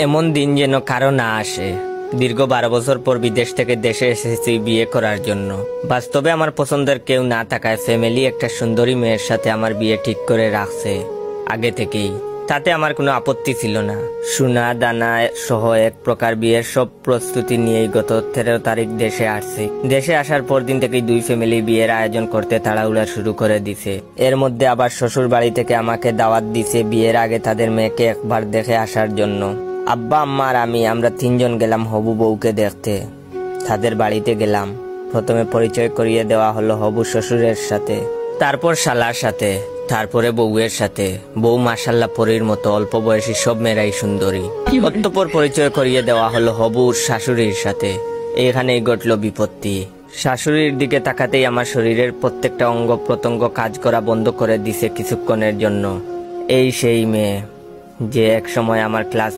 এমন দিন যেন কারো না আসে। দীর্ঘ 12 বছর পর বিদেশ থেকে দেশে এসেছি বিয়ে করার জন্য। বাস্তবে আমার পছন্দের কেউ না থাকায় ফ্যামিলি একটা সুন্দরী মেয়ের সাথে আমার বিয়ে ঠিক করে রাখছে আগে থেকেই। তাতে আমার কোনো আপত্তি ছিল না। সোনা দানা সহ এক প্রকার বিয়ের সব প্রস্তুতি নিয়েই গত 13 তারিখ দেশে আসছি। দেশে আসার পর দিন থেকেই দুই ফ্যামিলি বিয়ের আয়োজন করতে তাড়াহুড়া শুরু করে দিছে। এর মধ্যে আবার শ্বশুর বাড়ি থেকে আমাকে দাওয়াত দিছে বিয়ের আগে তাদের মেয়েকে একবার দেখে আসার জন্য। আব্বা আম্মা আর আমরা 3 জন গেলাম হবু বউকে দেখতে। তাদের বাড়িতে গেলাম। প্রথমে পরিচয় করিয়ে দেওয়া হলো হবু শ্বশুরের সাথে, তারপর শালার সাথে, তারপরে বউয়ের সাথে। বউ মাশাল্লাহ পরীর মতো, অল্প বয়সী সব মেয়েরাই সুন্দরী। অতঃপর পরিচয় করিয়ে দেওয়া হলো হবুর শাশুড়ির সাথে। এখানেই ঘটল বিপত্তি। শাশুড়ির দিকে তাকাতেই আমার শরীরের প্রত্যেকটা অঙ্গ প্রত্যঙ্গ কাজ করা বন্ধ করে দিছে কিছুক্ষণের জন্য। এই সেই মেয়ে যে এক সময় আমার ক্লাস